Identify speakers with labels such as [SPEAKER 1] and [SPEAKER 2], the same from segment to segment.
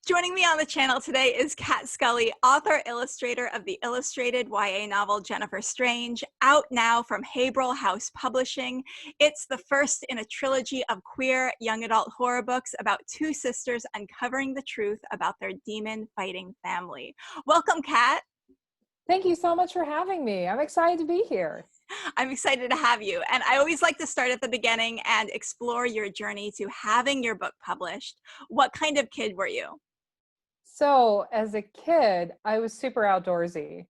[SPEAKER 1] Joining me on the channel today is Kat Scully, author, illustrator of the illustrated YA novel Jennifer Strange, out now from Haverhill House Publishing. It's the first in a trilogy of queer young adult horror books about two sisters uncovering the truth about their demon-fighting family. Welcome, Kat.
[SPEAKER 2] Thank you so much for having me. I'm excited to be here.
[SPEAKER 1] I'm excited to have you. And I always like to start at the beginning and explore your journey to having your book published. What kind of kid were you?
[SPEAKER 2] So, as a kid, I was super outdoorsy.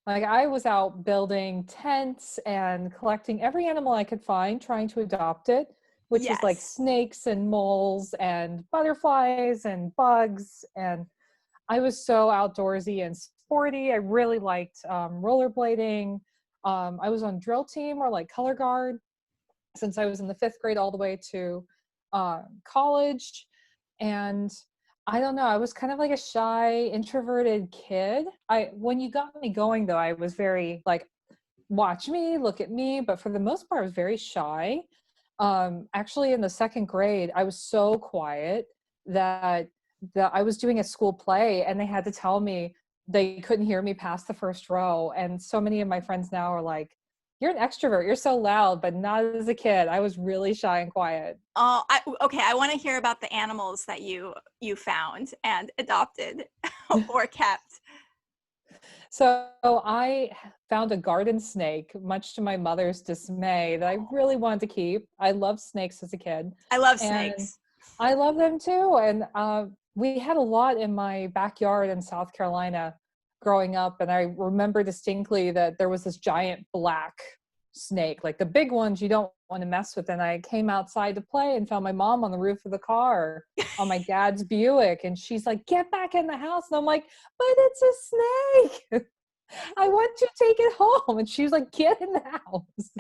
[SPEAKER 2] Like, I was out building tents and collecting every animal I could find, trying to adopt it, which was like
[SPEAKER 1] Yes.
[SPEAKER 2] snakes and moles and butterflies and bugs. And I was so outdoorsy and sporty. I really liked rollerblading. I was on drill team or like color guard since I was in the 5th grade all the way to college. And I don't know, I was kind of like a shy, introverted kid. When you got me going though, I was very like, watch me, look at me. But for the most part, I was very shy. Actually, in the 2nd grade, I was so quiet that I was doing a school play and they had to tell me they couldn't hear me past the 1st row. And so many of my friends now are like, you're an extrovert, you're so loud, but not as a kid. I was really shy and quiet.
[SPEAKER 1] Okay. I want to hear about the animals that you found and adopted or kept.
[SPEAKER 2] So I found a garden snake, much to my mother's dismay, that I really wanted to keep. I loved snakes as a kid.
[SPEAKER 1] I love
[SPEAKER 2] And
[SPEAKER 1] snakes.
[SPEAKER 2] I love them too. And we had a lot in my backyard in South Carolina growing up. And I remember distinctly that there was this giant black snake, like the big ones you don't want to mess with. And I came outside to play and found my mom on the roof of the car on my dad's Buick. And she's like, get back in the house. And I'm like, but it's a snake. I want to take it home. And she was like, get in the house.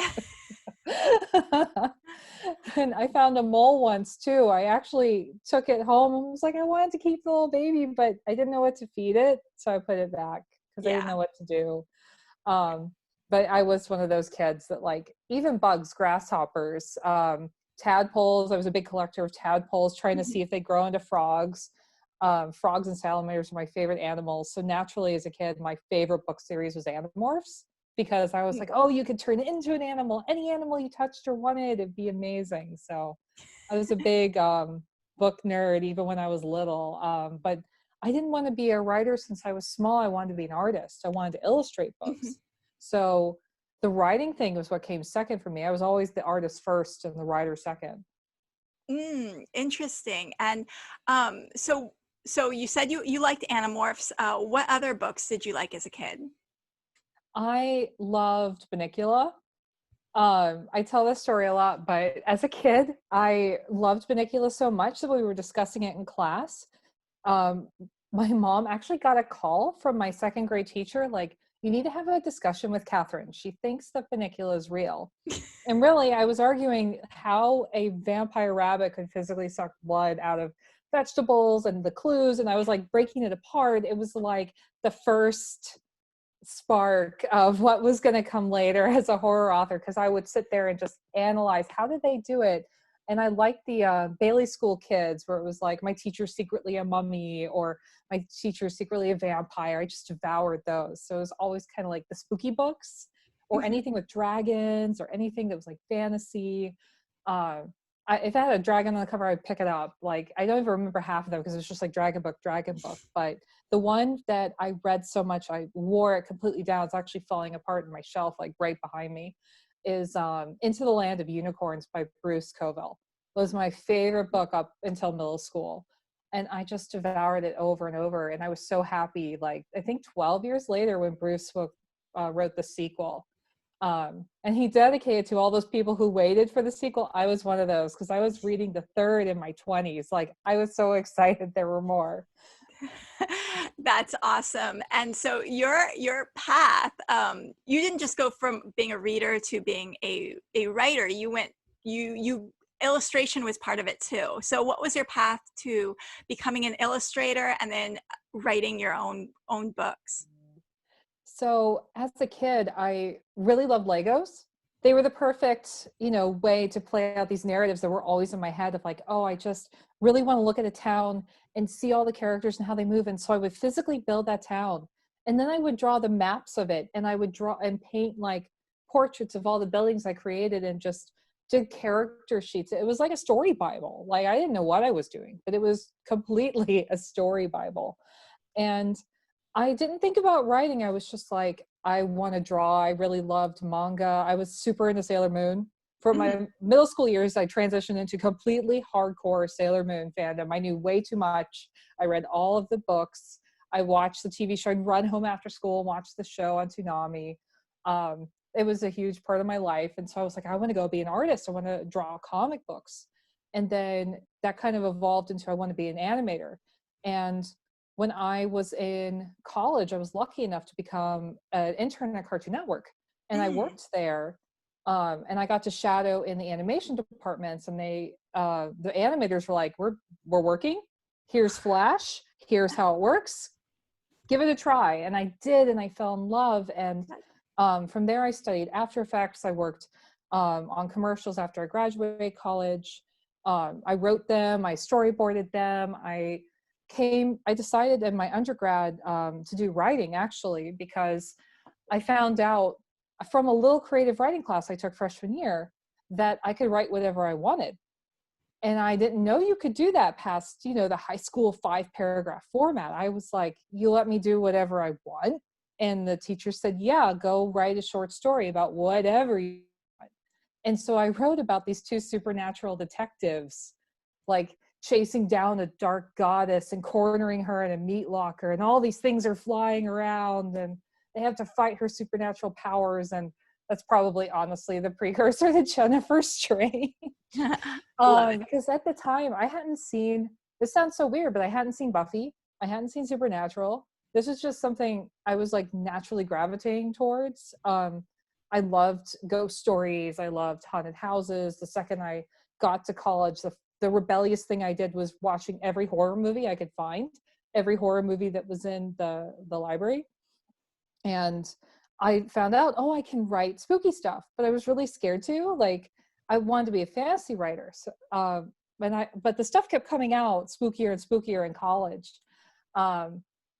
[SPEAKER 2] And I found a mole once too. I actually took it home and was like, I wanted to keep the little baby, but I didn't know what to feed it. So I put it back because I didn't
[SPEAKER 1] Yeah.
[SPEAKER 2] know what to do. But I was one of those kids that like even bugs, grasshoppers, tadpoles. I was a big collector of tadpoles, trying to see if they grow into frogs. Frogs and salamanders are my favorite animals. So naturally, as a kid, my favorite book series was Animorphs, because I was like, oh, you could turn it into an animal. Any animal you touched or wanted, it'd be amazing. So I was a big book nerd even when I was little. But I didn't want to be a writer since I was small. I wanted to be an artist. I wanted to illustrate books. So the writing thing was what came second for me. I was always the artist first and the writer second.
[SPEAKER 1] Interesting. And so you said you liked Animorphs. What other books did you like as a kid?
[SPEAKER 2] I loved Bunnicula. I tell this story a lot, but as a kid, I loved Bunnicula so much that we were discussing it in class. Um, my mom actually got a call from my 2nd grade teacher, like, you need to have a discussion with Catherine. She thinks that Bunnicula is real. And really, I was arguing how a vampire rabbit could physically suck blood out of vegetables and the clues, and I was like breaking it apart. It was like the first spark of what was going to come later as a horror author, because I would sit there and just analyze, how did they do it? And I liked the Bailey School Kids, where it was like, my teacher's secretly a mummy, or my teacher's secretly a vampire. I just devoured those. So it was always kind of like the spooky books, or anything with dragons, or anything that was like fantasy. If I had a dragon on the cover, I'd pick it up. Like, I don't even remember half of them because it was just like dragon book. But the one that I read so much, I wore it completely down. It's actually falling apart in my shelf, like right behind me, is Into the Land of Unicorns by Bruce Coville. It was my favorite book up until middle school. And I just devoured it over and over. And I was so happy, like, I think 12 years later when Bruce wrote the sequel. And he dedicated to all those people who waited for the sequel. I was one of those, because I was reading the 3rd in my 20s. Like, I was so excited there were more.
[SPEAKER 1] That's awesome. And so your path, you didn't just go from being a reader to being a writer. You illustration was part of it too. So what was your path to becoming an illustrator and then writing your own books?
[SPEAKER 2] So as a kid, I really loved Legos. They were the perfect, way to play out these narratives that were always in my head of like, oh, I just really want to look at a town and see all the characters and how they move. And so I would physically build that town. And then I would draw the maps of it, and I would draw and paint like portraits of all the buildings I created, and just did character sheets. It was like a story Bible. Like, I didn't know what I was doing, but it was completely a story Bible. And I didn't think about writing. I was just like, I want to draw. I really loved manga. I was super into Sailor Moon. For
[SPEAKER 1] Mm.
[SPEAKER 2] my middle school years, I transitioned into completely hardcore Sailor Moon fandom. I knew way too much. I read all of the books. I watched the TV show. I'd run home after school and watch the show on Toonami. It was a huge part of my life. And so I was like, I want to go be an artist. I want to draw comic books. And then that kind of evolved into I want to be an animator. And when I was in college, I was lucky enough to become an intern at Cartoon Network. And I
[SPEAKER 1] Mm.
[SPEAKER 2] worked there. And I got to shadow in the animation departments, and the animators were like, we're working. Here's Flash. Here's how it works. Give it a try. And I did, and I fell in love. And from there, I studied After Effects. I worked on commercials after I graduated college. I wrote them. I storyboarded them. I decided in my undergrad to do writing, actually, because I found out from a little creative writing class I took freshman year that I could write whatever I wanted. And I didn't know you could do that past, the high school 5-paragraph format. I was like, you let me do whatever I want? And the teacher said, yeah, go write a short story about whatever you want. And so I wrote about these two supernatural detectives, like chasing down a dark goddess and cornering her in a meat locker, and all these things are flying around, and they have to fight her supernatural powers. And that's probably honestly the precursor to Jennifer Strange.
[SPEAKER 1] Love it.
[SPEAKER 2] Because at the time I hadn't seen, this sounds so weird, but I hadn't seen Buffy. I hadn't seen Supernatural. This was just something I was like naturally gravitating towards. I loved ghost stories. I loved haunted houses. The second I got to college, the rebellious thing I did was watching every horror movie I could find, every horror movie that was in the library. And I found out, oh, I can write spooky stuff, but I was really scared to. Like, I wanted to be a fantasy writer. So, but the stuff kept coming out spookier and spookier in college.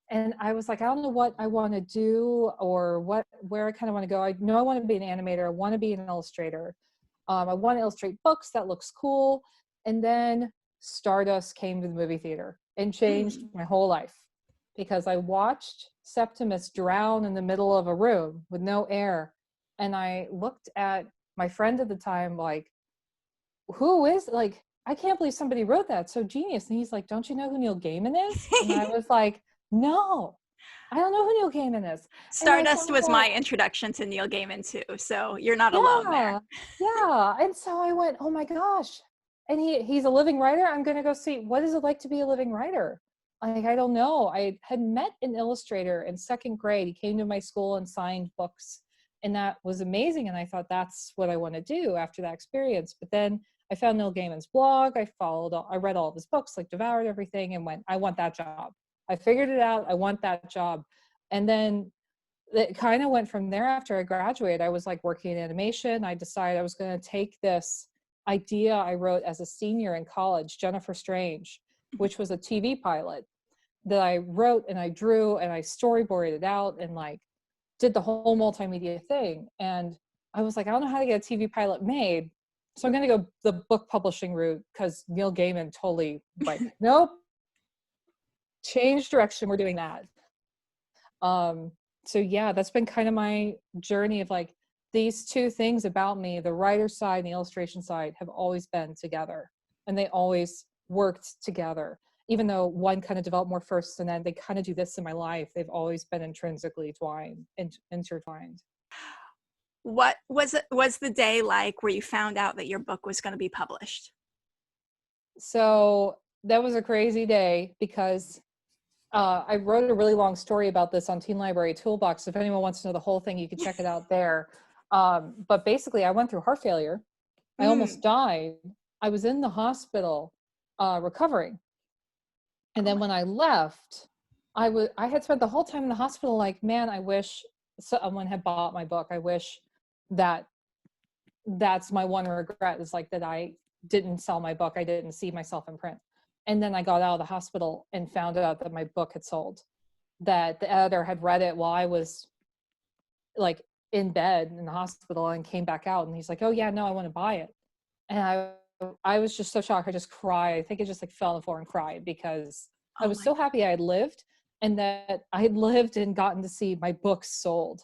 [SPEAKER 2] And I was like, I don't know what I want to do or where I kind of want to go. I know I want to be an animator. I want to be an illustrator. I want to illustrate books. That looks cool. And then Stardust came to the movie theater and changed
[SPEAKER 1] Mm.
[SPEAKER 2] my whole life, because I watched Septimus drown in the middle of a room with no air. And I looked at my friend at the time, like, who is, like, I can't believe somebody wrote that. So genius. And he's like, don't you know who Neil Gaiman is? And I was like, no, I don't know who Neil Gaiman is. And I
[SPEAKER 1] Stardust
[SPEAKER 2] found
[SPEAKER 1] was
[SPEAKER 2] out,
[SPEAKER 1] my introduction to Neil Gaiman too, so you're not alone there.
[SPEAKER 2] yeah, yeah. And so I went, oh my gosh. And he's a living writer. I'm going to go see, what is it like to be a living writer? Like, I don't know. I had met an illustrator in second grade. He came to my school and signed books, and that was amazing. And I thought, that's what I want to do after that experience. But then I found Neil Gaiman's blog. I read all of his books, like devoured everything, and went, I want that job. I figured it out. I want that job. And then it kind of went from there. After I graduated, I was like working in animation. I decided I was going to take this idea I wrote as a senior in college, Jennifer Strange, which was a TV pilot that I wrote and I drew and I storyboarded it out and like did the whole multimedia thing. And I was like, I don't know how to get a TV pilot made. So I'm going to go the book publishing route, because Neil Gaiman totally like, nope, change direction. We're doing that. So yeah, that's been kind of my journey of like, these two things about me, the writer side and the illustration side, have always been together, and they always worked together. Even though one kind of developed more first, and then they kind of do this in my life, they've always been intrinsically intertwined.
[SPEAKER 1] What was the day like where you found out that your book was going to be published?
[SPEAKER 2] So that was a crazy day, because I wrote a really long story about this on Teen Library Toolbox. If anyone wants to know the whole thing, you can check it out there. But basically, I went through heart failure. I almost
[SPEAKER 1] Mm.
[SPEAKER 2] died. I was in the hospital recovering. And
[SPEAKER 1] Oh
[SPEAKER 2] then
[SPEAKER 1] my.
[SPEAKER 2] when I left, I had spent the whole time in the hospital like, man, I wish someone had bought my book. I wish that that's my one regret, is like that I didn't sell my book. I didn't see myself in print. And then I got out of the hospital and found out that my book had sold, that the editor had read it while I was like in bed in the hospital, and came back out, and he's like, oh yeah, no, I want to buy it. And I was just so shocked. I just cried. I think I just like fell on the floor and cried, because I
[SPEAKER 1] Oh
[SPEAKER 2] was
[SPEAKER 1] my
[SPEAKER 2] so happy I had lived, and that I had lived and gotten to see my books sold.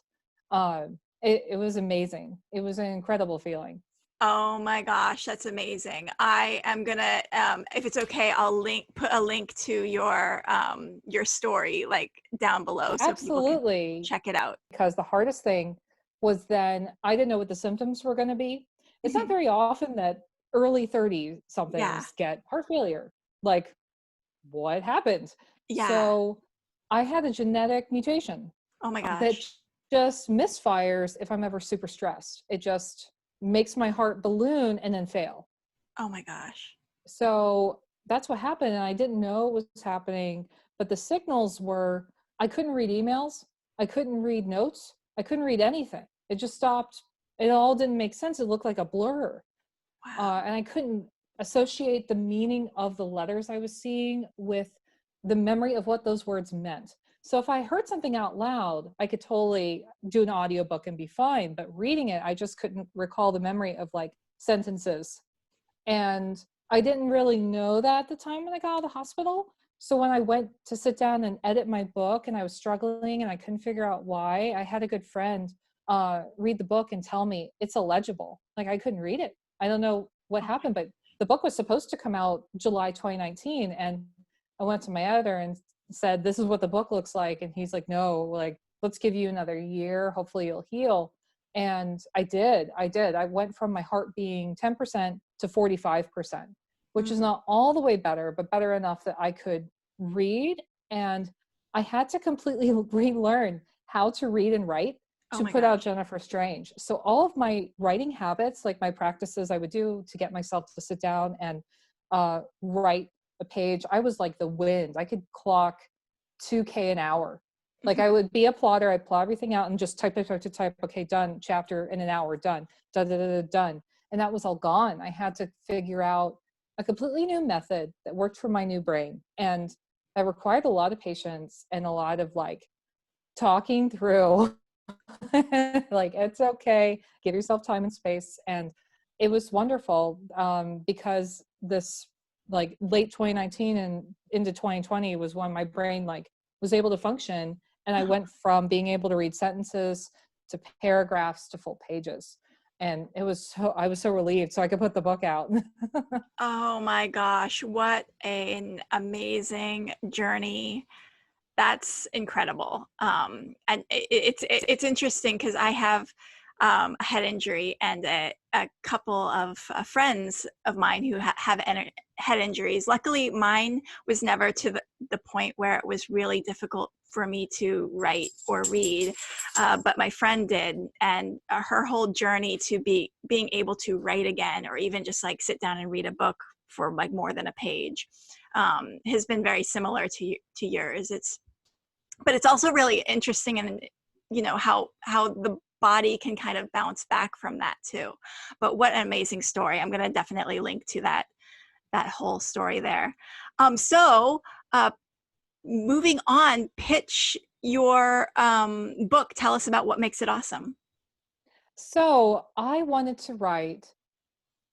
[SPEAKER 2] It was amazing. It was an incredible feeling.
[SPEAKER 1] Oh my gosh, that's amazing. I am gonna, if it's okay, I'll put a link to your story like down below so people can
[SPEAKER 2] Absolutely.
[SPEAKER 1] check it out.
[SPEAKER 2] Because the hardest thing was, then I didn't know what the symptoms were going to be. It's not
[SPEAKER 1] Mhm.
[SPEAKER 2] very often that early 30
[SPEAKER 1] Yeah.
[SPEAKER 2] somethings get heart failure. Like, what happened?
[SPEAKER 1] Yeah.
[SPEAKER 2] So I had a genetic mutation
[SPEAKER 1] Oh my
[SPEAKER 2] that
[SPEAKER 1] gosh.
[SPEAKER 2] just misfires if I'm ever super stressed. It just makes my heart balloon and then fail.
[SPEAKER 1] Oh my gosh.
[SPEAKER 2] So that's what happened. And I didn't know it was happening, but the signals were, I couldn't read emails. I couldn't read notes. I couldn't read anything. It just stopped. It all didn't make sense. It looked like a blur.
[SPEAKER 1] Wow.
[SPEAKER 2] And I couldn't associate the meaning of the letters I was seeing with the memory of what those words meant. So if I heard something out loud, I could totally do an audiobook and be fine. But reading it, I just couldn't recall the memory of like sentences. And I didn't really know that at the time when I got out of the hospital. So when I went to sit down and edit my book, and I was struggling and I couldn't figure out why, I had a good friend read the book and tell me it's illegible. Like, I couldn't read it. I don't know what
[SPEAKER 1] Oh my.
[SPEAKER 2] happened, but the book was supposed to come out July 2019. And I went to my editor and said, this is what the book looks like. And he's like, no, like, let's give you another year. Hopefully you'll heal. And I did. I went from my heart being 10% to 45%, which is
[SPEAKER 1] Mm.
[SPEAKER 2] not all the way better, but better enough that I could read. And I had to completely relearn how to read and write
[SPEAKER 1] Oh
[SPEAKER 2] to
[SPEAKER 1] my
[SPEAKER 2] put out
[SPEAKER 1] gosh.
[SPEAKER 2] Jennifer Strange. So all of my writing habits, like my practices I would do to get myself to sit down and write a page, I was like the wind. I could clock 2K an hour. Like,
[SPEAKER 1] Mhm.
[SPEAKER 2] I would be a plotter. I'd plot everything out and just type, type, type, type, type. Okay, done. Chapter in an hour, done. Done, done, done, done. And that was all gone. I had to figure out a completely new method that worked for my new brain. And that required a lot of patience and a lot of like talking through like, it's okay, give yourself time and space. And it was wonderful, because this like late 2019 and into 2020 was when my brain like was able to function, and I went from being able to read sentences to paragraphs to full pages. And I was so relieved, so I could put the book out.
[SPEAKER 1] Oh my gosh, what an amazing journey. That's incredible. And it's interesting because I have a head injury, and a couple of friends of mine who have head injuries. Luckily, mine was never to the point where it was really difficult for me to write or read, but my friend did, and her whole journey to being able to write again, or even just like sit down and read a book for like more than a page, has been very similar to yours. But it's also really interesting, and how the body can kind of bounce back from that too. But what an amazing story. I'm going to definitely link to that whole story there. So moving on, pitch your book. Tell us about what makes it awesome.
[SPEAKER 2] So I wanted to write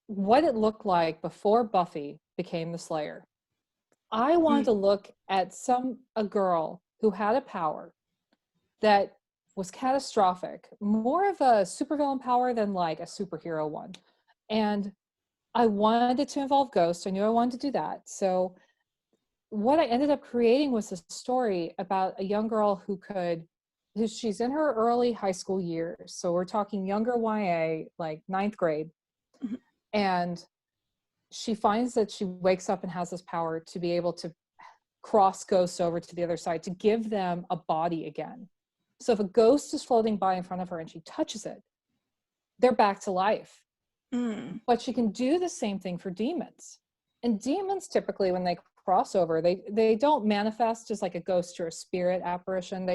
[SPEAKER 2] what it looked like before Buffy became the Slayer. I wanted
[SPEAKER 1] Mm,
[SPEAKER 2] to look at a girl who had a power that was catastrophic, more of a supervillain power than like a superhero one. And I wanted it to involve ghosts. I knew I wanted to do that. So what I ended up creating was a story about a young girl she's in her early high school years. So we're talking younger YA, like ninth grade.
[SPEAKER 1] mhm.
[SPEAKER 2] And she finds that she wakes up and has this power to be able to cross ghosts over to the other side, to give them a body again. So if a ghost is floating by in front of her and she touches it, they're back to life.
[SPEAKER 1] Mm,
[SPEAKER 2] But she can do the same thing for demons. And demons typically, when they cross over, they don't manifest as like a ghost or a spirit apparition.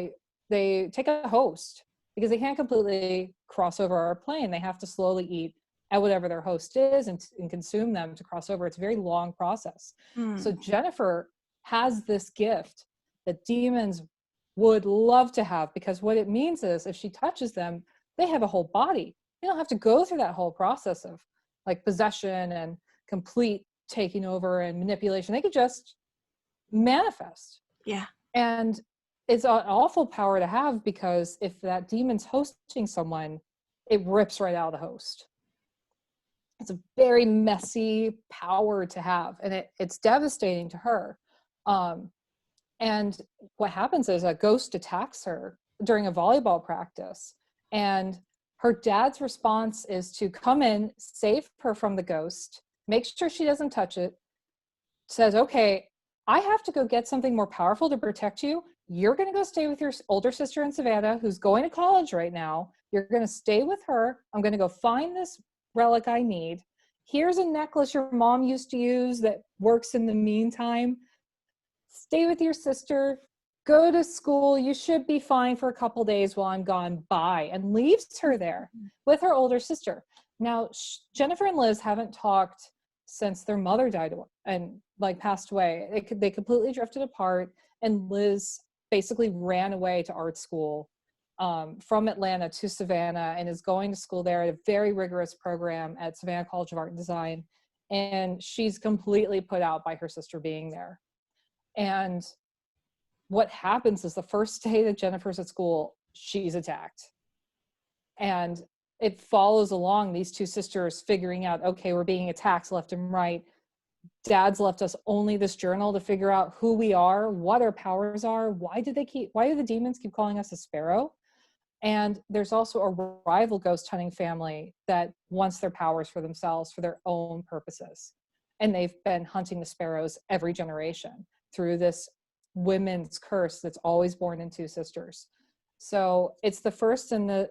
[SPEAKER 2] They take a host, because they can't completely cross over our plane. They have to slowly eat at whatever their host is and consume them to cross over. It's a very long process. So
[SPEAKER 1] Mm.
[SPEAKER 2] Jennifer has this gift that demons would love to have, because what it means is if she touches them, they have a whole body. They don't have to go through that whole process of like possession and complete taking over and manipulation. They could just manifest.
[SPEAKER 1] Yeah.
[SPEAKER 2] And it's an awful power to have, because if that demon's hosting someone, it rips right out of the host. It's a very messy power to have, and it's devastating to her. And what happens is a ghost attacks her during a volleyball practice, and her dad's response is to come in, save her from the ghost, make sure she doesn't touch it, says, okay, I have to go get something more powerful to protect you. You're going to go stay with your older sister in Savannah, who's going to college right now. You're going to stay with her. I'm going to go find this relic I need. Here's a necklace your mom used to use that works in the meantime. Stay with your sister. Go to school. You should be fine for a couple days while I'm gone. Bye. And leaves her there with her older sister. Now, Jennifer and Liz haven't talked since their mother died and like passed away. They completely drifted apart, and Liz basically ran away to art school from Atlanta to Savannah, and is going to school there at a very rigorous program at Savannah College of Art and Design. And she's completely put out by her sister being there. And what happens is the first day that Jennifer's at school, she's attacked. And it follows along these two sisters figuring out, okay, we're being attacked left and right. Dad's left us only this journal to figure out who we are, what our powers are. Why do the demons keep calling us a sparrow? And there's also a rival ghost hunting family that wants their powers for themselves, for their own purposes. And they've been hunting the sparrows every generation through this women's curse that's always born in two sisters. So it's the first in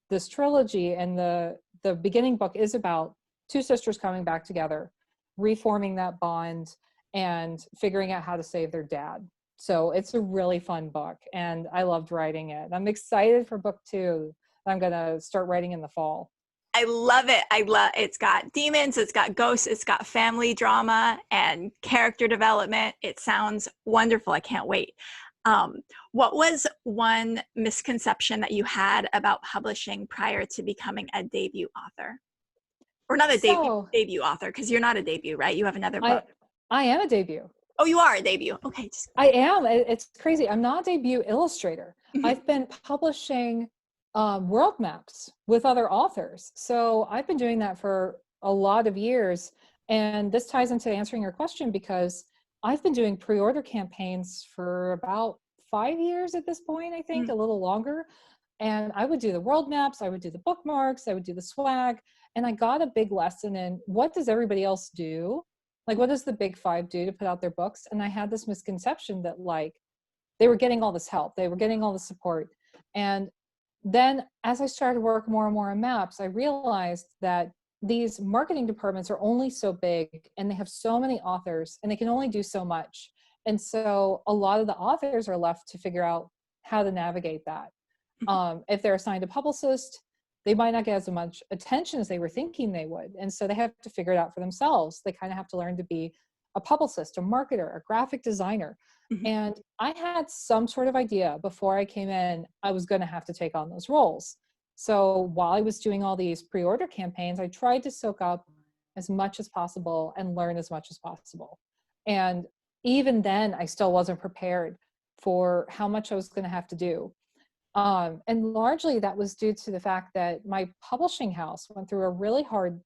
[SPEAKER 2] this trilogy, and the beginning book is about two sisters coming back together, reforming that bond, and figuring out how to save their dad. So it's a really fun book, and I loved writing it. I'm excited for book 2 that I'm going to start writing in the fall.
[SPEAKER 1] I love it. It's got demons, it's got ghosts, it's got family drama and character development. It sounds wonderful. I can't wait. What was one misconception that you had about publishing prior to becoming a debut author? Or not a debut author, because you're not a debut, right? You have another book.
[SPEAKER 2] I am a debut.
[SPEAKER 1] Oh, you are a debut. Okay.
[SPEAKER 2] I am. It's crazy. I'm not a debut illustrator. I've been publishing world maps with other authors. So I've been doing that for a lot of years. And this ties into answering your question, because I've been doing pre-order campaigns for about 5 years at this point, I think, a little longer. And I would do the world maps, I would do the bookmarks, I would do the swag. And I got a big lesson in, what does everybody else do? Like, what does the big 5 do to put out their books? And I had this misconception that like they were getting all this help, they were getting all the support. And then as I started working more and more on maps, I realized that these marketing departments are only so big, and they have so many authors, and they can only do so much. And so a lot of the authors are left to figure out how to navigate that. If they're assigned a publicist, they might not get as much attention as they were thinking they would. And so they have to figure it out for themselves. They kind of have to learn to be a publicist, a marketer, a graphic designer. And I had some sort of idea before I came in, I was going to have to take on those roles. So while I was doing all these pre-order campaigns, I tried to soak up as much as possible and learn as much as possible. And even then, I still wasn't prepared for how much I was going to have to do. And largely that was due to the fact that my publishing house went through a really hard,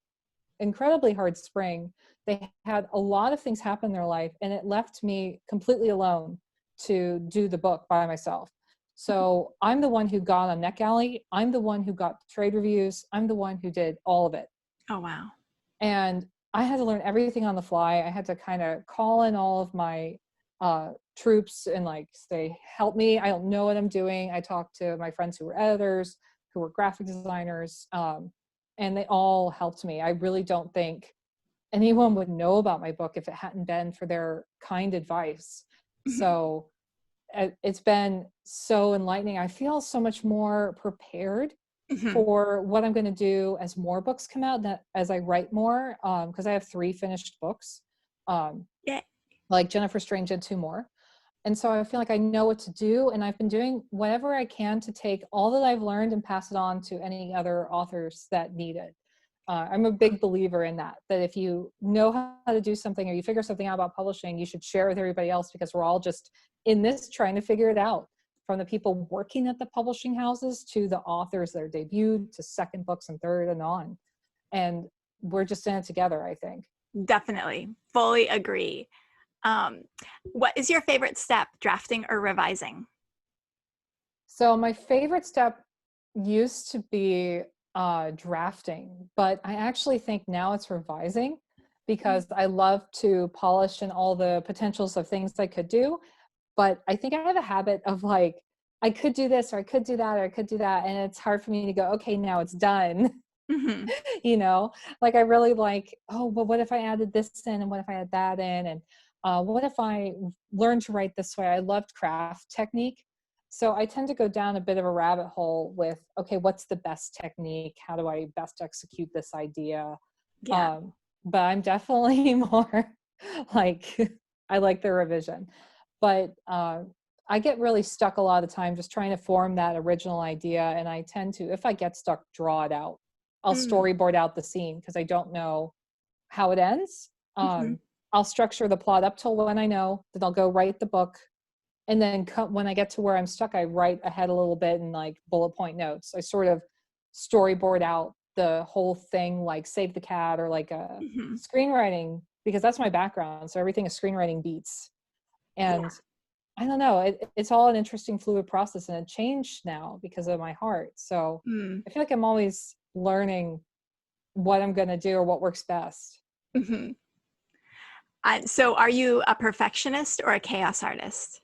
[SPEAKER 2] incredibly hard spring. They had a lot of things happen in their life, and it left me completely alone to do the book by myself. So I'm the one who got on NetGalley. I'm the one who got trade reviews. I'm the one who did all of it.
[SPEAKER 1] Oh, wow.
[SPEAKER 2] And I had to learn everything on the fly. I had to kind of call in all of my troops and like say, help me, I don't know what I'm doing. I talked to my friends who were editors, who were graphic designers, and they all helped me. I really don't think anyone would know about my book if it hadn't been for their kind advice. So it's been so enlightening. I feel so much more prepared
[SPEAKER 1] Hmm.
[SPEAKER 2] for what I'm going to do as more books come out, that as I write more, because I have 3 finished books, um,
[SPEAKER 1] Yeah.
[SPEAKER 2] like Jennifer Strange and 2 more. And so I feel like I know what to do, and I've been doing whatever I can to take all that I've learned and pass it on to any other authors that need it. I'm a big believer in that, that if you know how to do something or you figure something out about publishing, you should share with everybody else, because we're all just in this trying to figure it out, from the people working at the publishing houses to the authors that are debuted to second books and third and on. And we're just in it together, I think.
[SPEAKER 1] Definitely. Fully agree. Um, what is your favorite step, drafting or revising?
[SPEAKER 2] So my favorite step used to be drafting, but I actually think now it's revising, because I love to polish and all the potentials of things I could do. But I think I have a habit of like, I could do this, or I could do that, or I could do that. And it's hard for me to go, okay, now it's done.
[SPEAKER 1] Hmm.
[SPEAKER 2] you know, like I really like, oh, but what if I added this in, and what if I add that in? And what if I learned to write this way? I loved craft technique. So I tend to go down a bit of a rabbit hole with, okay, what's the best technique? How do I best execute this idea?
[SPEAKER 1] Yeah.
[SPEAKER 2] Um, but I'm definitely more like, I like the revision. But I get really stuck a lot of the time just trying to form that original idea. And I tend to, if I get stuck, draw it out. I'll
[SPEAKER 1] Mm.
[SPEAKER 2] storyboard out the scene because I don't know how it ends.
[SPEAKER 1] Hmm.
[SPEAKER 2] I'll structure the plot up till when I know, that I'll go write the book. And then when I get to where I'm stuck, I write ahead a little bit and like bullet point notes. I sort of storyboard out the whole thing, like Save the Cat, or like a
[SPEAKER 1] Hmm.
[SPEAKER 2] screenwriting, because that's my background. So everything is screenwriting beats.
[SPEAKER 1] Yeah.
[SPEAKER 2] And I don't know, it's all an interesting fluid process, and it changed now because of my heart. So
[SPEAKER 1] Mm.
[SPEAKER 2] I feel like I'm always learning what I'm going to do or what works best.
[SPEAKER 1] Hmm. So are you a perfectionist or a chaos artist?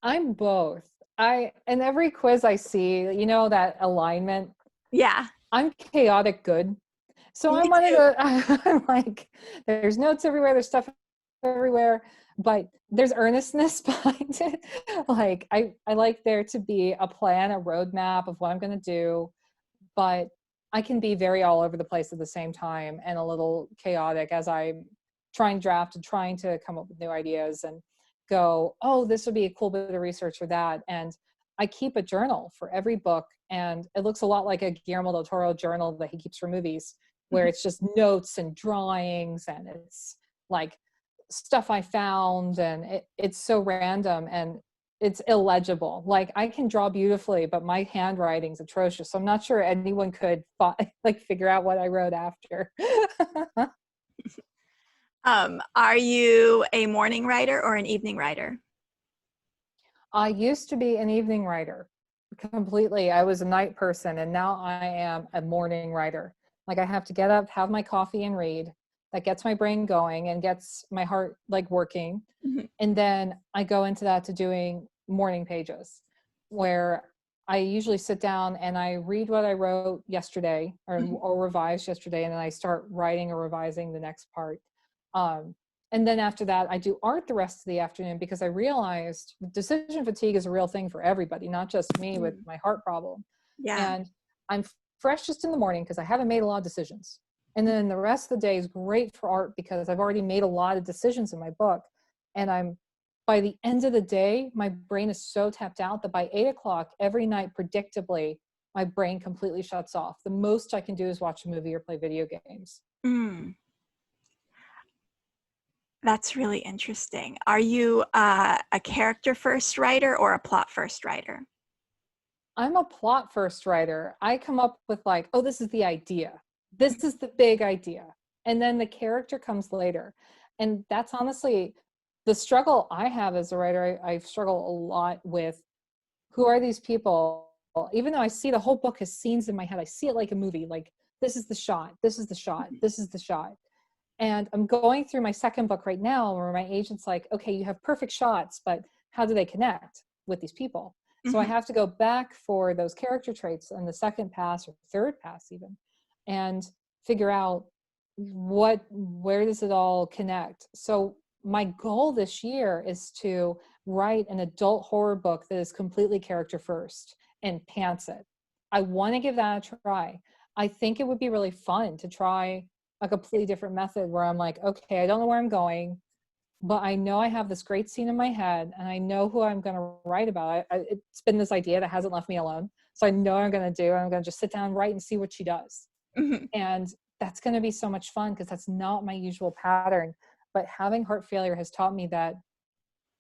[SPEAKER 2] I'm both. In every quiz I see, that alignment,
[SPEAKER 1] Yeah.
[SPEAKER 2] I'm chaotic good. So I'm
[SPEAKER 1] Me
[SPEAKER 2] one of
[SPEAKER 1] too.
[SPEAKER 2] the, I'm like, there's notes everywhere, there's stuff everywhere, but there's earnestness behind it. Like I like there to be a plan, a roadmap of what I'm going to do, but I can be very all over the place at the same time, and a little chaotic as I'm trying to draft and trying to come up with new ideas and go, oh, this would be a cool bit of research for that. And I keep a journal for every book, and it looks a lot like a Guillermo del Toro journal that he keeps for movies, where
[SPEAKER 1] Mhm.
[SPEAKER 2] it's just notes and drawings, and it's like stuff I found, and it's so random and it's illegible. Like I can draw beautifully, but my handwriting's atrocious. So I'm not sure anyone could like figure out what I wrote after.
[SPEAKER 1] Are you a morning writer or an evening writer?
[SPEAKER 2] I used to be an evening writer completely. I was a night person, and now I am a morning writer. Like I have to get up, have my coffee, and read. That gets my brain going and gets my heart like working.
[SPEAKER 1] Mhm.
[SPEAKER 2] And then I go into that to doing morning pages, where I usually sit down and I read what I wrote yesterday,
[SPEAKER 1] Mhm.
[SPEAKER 2] or revised yesterday, and then I start writing or revising the next part. Um, and then after that, I do art the rest of the afternoon, because I realized decision fatigue is a real thing for everybody, not just me with
[SPEAKER 1] Mm.
[SPEAKER 2] my heart problem.
[SPEAKER 1] Yeah.
[SPEAKER 2] And I'm fresh just in the morning because I haven't made a lot of decisions. And then the rest of the day is great for art because I've already made a lot of decisions in my book. And by the end of the day, my brain is so tapped out that by 8 o'clock every night, predictably, my brain completely shuts off. The most I can do is watch a movie or play video games.
[SPEAKER 1] Mm. That's really interesting. Are you a character first writer or a plot first writer?
[SPEAKER 2] I'm a plot first writer. I come up with like, oh, this is the idea. This is the big idea. And then the character comes later. And that's honestly the struggle I have as a writer. I struggle a lot with, who are these people? Even though I see the whole book as scenes in my head, I see it like a movie. Like, this is the shot, this is the shot, this is the shot. And I'm going through my second book right now, where my agent's like, okay, you have perfect shots, but how do they connect with these people? So I
[SPEAKER 1] Mhm.
[SPEAKER 2] have to go back for those character traits in the second pass or third pass even, and figure out where does it all connect. So my goal this year is to write an adult horror book that is completely character first and pants it. I want to give that a try. I think it would be really fun to try a completely different method where I'm like, okay, I don't know where I'm going, but I know I have this great scene in my head and I know who I'm going to write about. It's been this idea that hasn't left me alone. So I know what I'm going to do. I'm going to just sit down and write and see what she does.
[SPEAKER 1] Mhm.
[SPEAKER 2] And that's going to be so much fun because that's not my usual pattern. But having heart failure has taught me that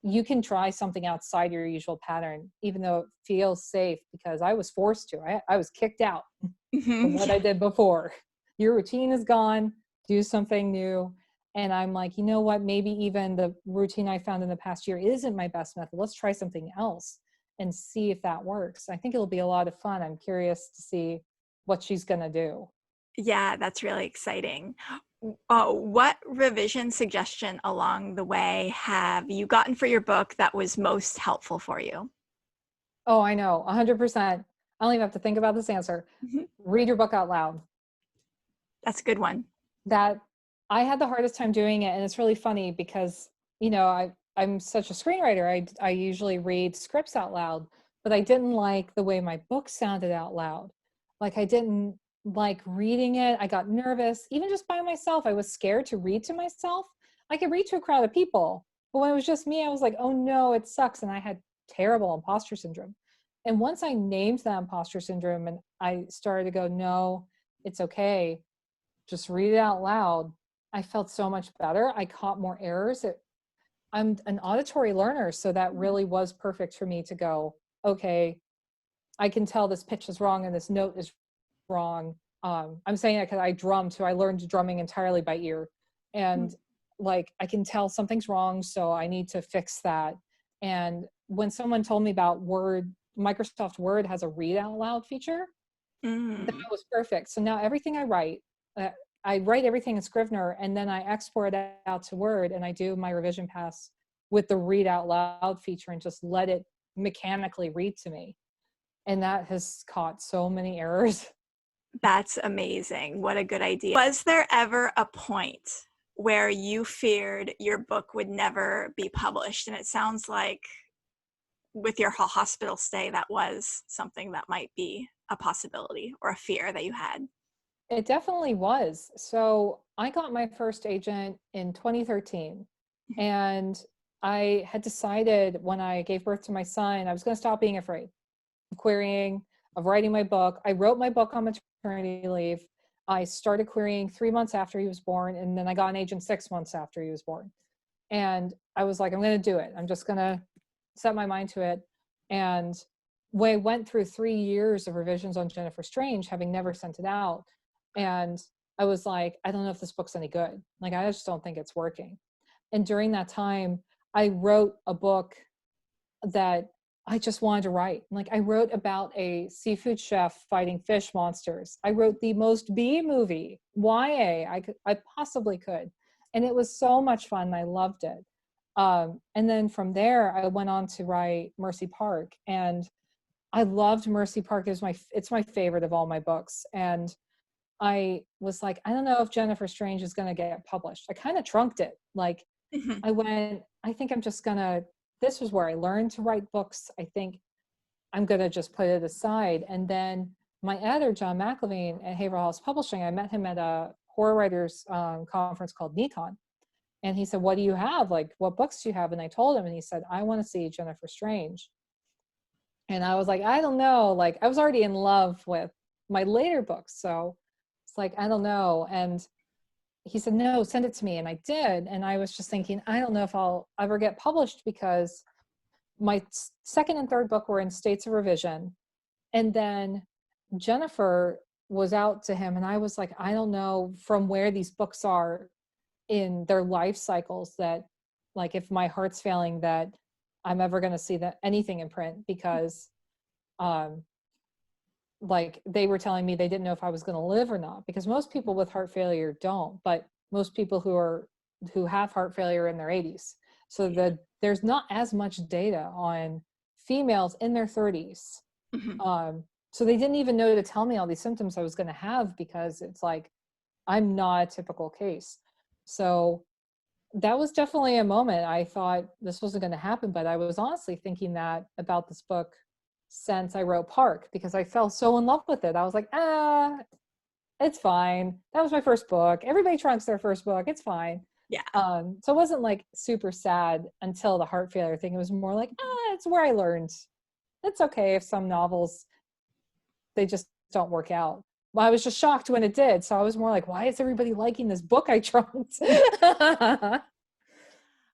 [SPEAKER 2] you can try something outside your usual pattern, even though it feels safe, because I was forced to. I was kicked out from
[SPEAKER 1] Mhm.
[SPEAKER 2] what I did before. Your routine is gone, do something new. And I'm like, you know what? Maybe even the routine I found in the past year isn't my best method. Let's try something else and see if that works. I think it'll be a lot of fun. I'm curious to see what she's going to do.
[SPEAKER 1] Yeah, that's really exciting. What revision suggestion along the way have you gotten for your book that was most helpful for you?
[SPEAKER 2] Oh, I know, 100%. I don't even have to think about this answer.
[SPEAKER 1] Mhm.
[SPEAKER 2] Read your book out loud.
[SPEAKER 1] That's a good one.
[SPEAKER 2] That I had the hardest time doing it, and it's really funny because, I'm such a screenwriter. I usually read scripts out loud, but I didn't like the way my book sounded out loud. Like I didn't like reading it. I got nervous. Even just by myself, I was scared to read to myself. I could read to a crowd of people, but when it was just me, I was like, "Oh no, it sucks." And I had terrible imposter syndrome. And once I named that imposter syndrome and I started to go, "No, it's okay. Just read it out loud." I felt so much better. I caught more errors. I'm an auditory learner, so that really was perfect for me to go, okay, I can tell this pitch is wrong and this note is wrong. I'm saying that because I drum too. I learned drumming entirely by ear.
[SPEAKER 1] Mhm.
[SPEAKER 2] And like I can tell something's wrong, so I need to fix that. And when someone told me about Word, Microsoft Word has a read out loud feature, that
[SPEAKER 1] Mm.
[SPEAKER 2] was perfect. So now everything uh, I write everything in Scrivener and then I export it out to Word and I do my revision pass with the read out loud feature and just let it mechanically read to me. And that has caught so many errors.
[SPEAKER 1] That's amazing. What a good idea. Was there ever a point where you feared your book would never be published? And it sounds like with your hospital stay, that was something that might be a possibility or a fear that you had.
[SPEAKER 2] It definitely was. So I got my first agent in 2013. And I had decided when I gave birth to my son, I was going to stop being afraid of querying, of writing my book. I wrote my book on maternity leave. I started querying 3 months after he was born, and then I got an agent 6 months after he was born. And I was like, I'm going to do it. I'm just going to set my mind to it. And we went through 3 years of revisions on Jennifer Strange, having never sent it out. And I was like, I don't know if this book's any good. Like, I just don't think it's working. And during that time, I wrote a book that I just wanted to write. Like I wrote about a seafood chef fighting fish monsters. I wrote the most B movie YA I possibly could, and it was so much fun. I loved it. And then from there, I went on to write Mercy Park, and I loved Mercy Park. It's my favorite of all my books, and I was like, I don't know if Jennifer Strange is going to get published. I kind of trunked it. Like
[SPEAKER 1] Mhm.
[SPEAKER 2] I went, I think I'm just gonna, this was where I learned to write books. I think I'm gonna just put it aside. And then my editor, John McLevine at Haverhill House Publishing, I met him at a horror writers conference called Nikon. And he said, what do you have? Like, what books do you have? And I told him, and he said, I want to see Jennifer Strange. And I was like, I don't know. Like, I was already in love with my later books. So it's like, I don't know. And he said, no, send it to me. And I did. And I was just thinking, I don't know if I'll ever get published because my second and third book were in states of revision. And then Jennifer was out to him. And I was like, I don't know from where these books are in their life cycles that, like, if my heart's failing, that I'm ever going to see that anything in print because, um, like they were telling me they didn't know if I was going to live or not because most people with heart failure don't, but most people who have heart failure in their 80s. So there's not as much data on females in their 30s.
[SPEAKER 1] Mhm.
[SPEAKER 2] So they didn't even know to tell me all these symptoms I was going to have because it's like I'm not a typical case. So that was definitely a moment I thought this wasn't going to happen, but I was honestly thinking that about this book since I wrote Park, because I fell so in love with it. I was like, it's fine. That was my first book. Everybody trunks their first book. It's fine.
[SPEAKER 1] Yeah.
[SPEAKER 2] So it wasn't like super sad until the heart failure thing. It was more like, it's where I learned. It's okay if some novels, they just don't work out. Well, I was just shocked when it did. So I was more like, why is everybody liking this book I trunked?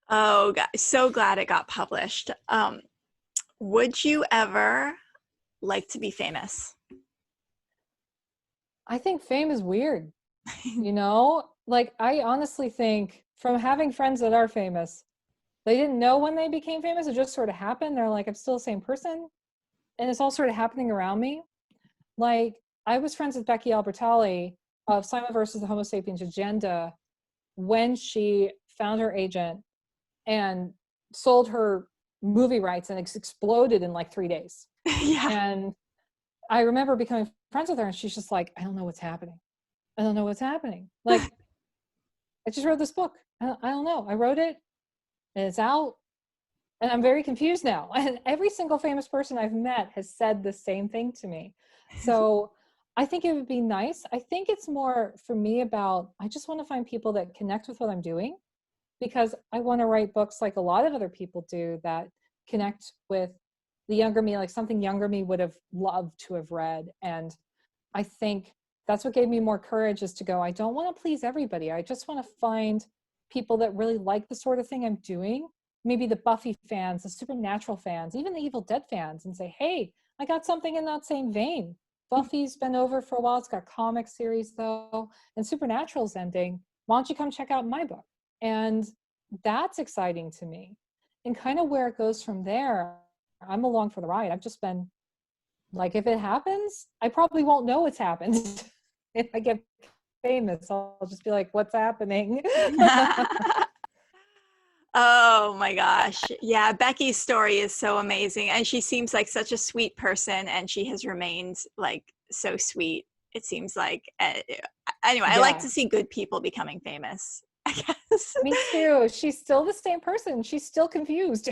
[SPEAKER 1] Oh, so glad it got published. Would you ever like to be famous?
[SPEAKER 2] I think fame is weird. You know, like I honestly think from having friends that are famous, they didn't know when they became famous. It just sort of happened. They're like, I'm still the same person. And it's all sort of happening around me. Like I was friends with Becky Albertalli of Simon versus the Homo sapiens agenda when she found her agent and sold her movie rights, and it's exploded in like 3 days.
[SPEAKER 1] Yeah.
[SPEAKER 2] And I remember becoming friends with her, and she's just like, I don't know what's happening. I don't know what's happening. Like, I just wrote this book. I don't know. I wrote it and it's out and I'm very confused now. And every single famous person I've met has said the same thing to me. So I think it would be nice. I think it's more for me about, I just want to find people that connect with what I'm doing, because I want to write books like a lot of other people do that connect with the younger me, like something younger me would have loved to have read. And I think that's what gave me more courage, is to go, I don't want to please everybody. I just want to find people that really like the sort of thing I'm doing. Maybe the Buffy fans, the Supernatural fans, even the Evil Dead fans, and say, hey, I got something in that same vein. Buffy's been over for a while. It's got a comic series though, and Supernatural's ending. Why don't you come check out my book? And that's exciting to me. And kind of where it goes from there, I'm along for the ride. I've just been like, if it happens, I probably won't know it's happened. If I get famous, I'll just be like, what's happening?
[SPEAKER 1] Oh my gosh. Yeah, Becky's story is so amazing. And she seems like such a sweet person, and she has remained like so sweet. It seems like, anyway, I like
[SPEAKER 2] Yeah,
[SPEAKER 1] to see good people becoming famous, I guess.
[SPEAKER 2] me too. She's still the same person. She's still confused.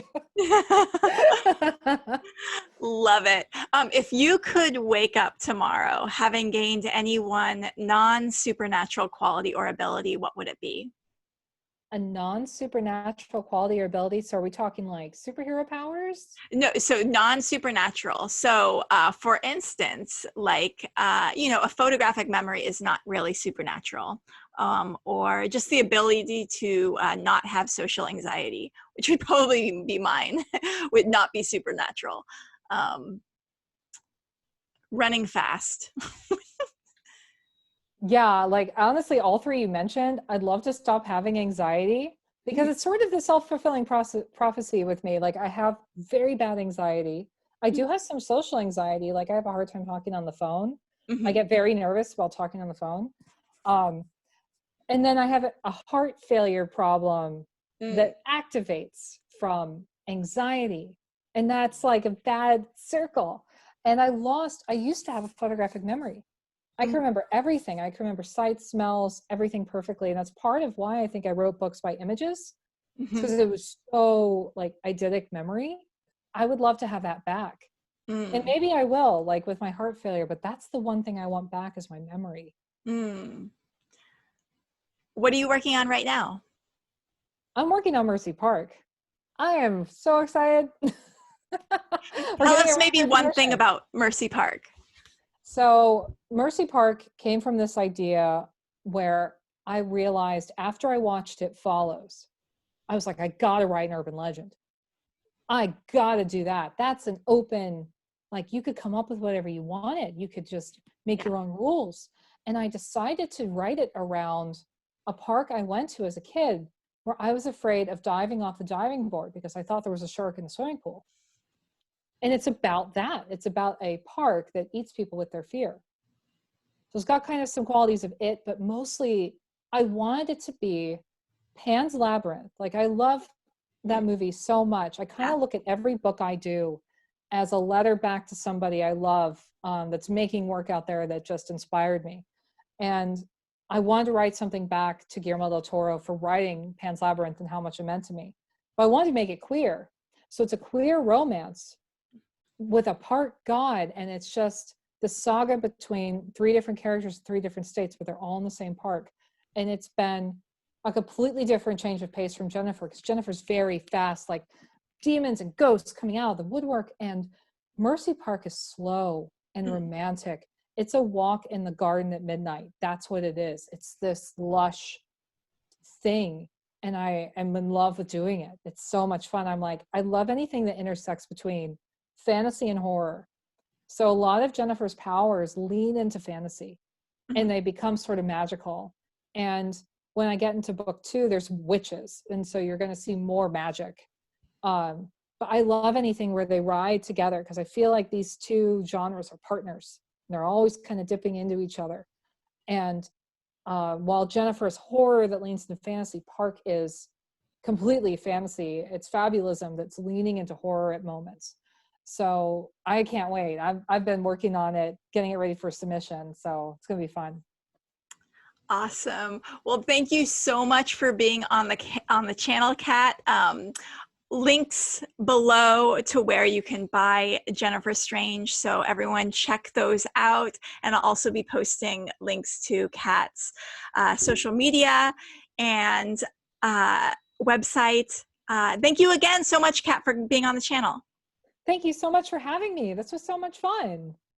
[SPEAKER 1] Love it. If you could wake up tomorrow having gained any one non-supernatural quality or ability, what would it be?
[SPEAKER 2] A non-supernatural quality or ability. So are we talking like superhero powers?
[SPEAKER 1] No, so non-supernatural. So, for instance, like, a photographic memory is not really supernatural, or just the ability to not have social anxiety, which would probably be mine, would not be supernatural. Um, Running fast.
[SPEAKER 2] Yeah, like honestly, all three you mentioned, I'd love to stop having anxiety, because it's sort of the self-fulfilling prophecy with me. Like I have very bad anxiety. I do have some social anxiety. Like I have a hard time talking on the phone. I
[SPEAKER 1] Mhm.
[SPEAKER 2] get very nervous while talking on the phone. Um, and then I have a heart failure problem
[SPEAKER 1] Mm.
[SPEAKER 2] that activates from anxiety. And that's like a bad circle. And I used to have a photographic memory. I can
[SPEAKER 1] Mm.
[SPEAKER 2] remember everything. I can remember sights, smells, everything perfectly. And that's part of why I think I wrote books by images. It's
[SPEAKER 1] Mhm.
[SPEAKER 2] because it was so like eidetic memory. I would love to have that back. And
[SPEAKER 1] Mm.
[SPEAKER 2] maybe I will, like with my heart failure, but that's the one thing I want back, is my memory.
[SPEAKER 1] Mm. What are you working on right now?
[SPEAKER 2] I'm working on Mercy Park. I am so excited. We're
[SPEAKER 1] Tell
[SPEAKER 2] getting
[SPEAKER 1] us
[SPEAKER 2] it ready
[SPEAKER 1] maybe
[SPEAKER 2] for
[SPEAKER 1] one thing
[SPEAKER 2] submission.
[SPEAKER 1] about Mercy Park.
[SPEAKER 2] So Mercy Park came from this idea where I realized after I watched It Follows, I was like, I gotta write an urban legend. I gotta do that. That's an open, like you could come up with whatever you wanted. You could just make
[SPEAKER 1] Yeah.
[SPEAKER 2] your own rules. And I decided to write it around a park I went to as a kid, where I was afraid of diving off the diving board because I thought there was a shark in the swimming pool. And it's about that. It's about a park that eats people with their fear. So it's got kind of some qualities of it, but mostly I wanted it to be Pan's Labyrinth. Like I love that
[SPEAKER 1] Mm.
[SPEAKER 2] movie so much. I kind
[SPEAKER 1] Yeah.
[SPEAKER 2] of look at every book I do as a letter back to somebody I love, that's making work out there that just inspired me. And I wanted to write something back to Guillermo del Toro for writing Pan's Labyrinth and how much it meant to me. But I wanted to make it queer. So it's a queer romance with a part god, and it's just the saga between three different characters, three different states, but they're all in the same park. And it's been a completely different change of pace from Jennifer, because Jennifer's very fast, like demons and ghosts coming out of the woodwork, and Mercy Park is slow and romantic. It's a walk in the garden at midnight. That's what it is. It's this lush thing, and I am in love with doing it. It's so much fun. I'm like, I love anything that intersects between fantasy and horror. So a lot of Jennifer's powers lean into fantasy, and they become sort of magical. And when I get into book 2, there's witches, and so you're going to see more magic. But I love anything where they ride together, because I feel like these two genres are partners. They're always kind of dipping into each other. And while Jennifer's horror that leans into fantasy, Park is completely fantasy. It's fabulism that's leaning into horror at moments. So I can't wait. I've been working on it, getting it ready for submission. So it's going to be fun.
[SPEAKER 1] Awesome. Well, thank you so much for being on the channel, Kat. Links below to where you can buy Jennifer Strange, so everyone check those out. And I'll also be posting links to Kat's social media and website. Thank you again so much, Kat, for being on the channel.
[SPEAKER 2] Thank you so much for having me. This was so much fun.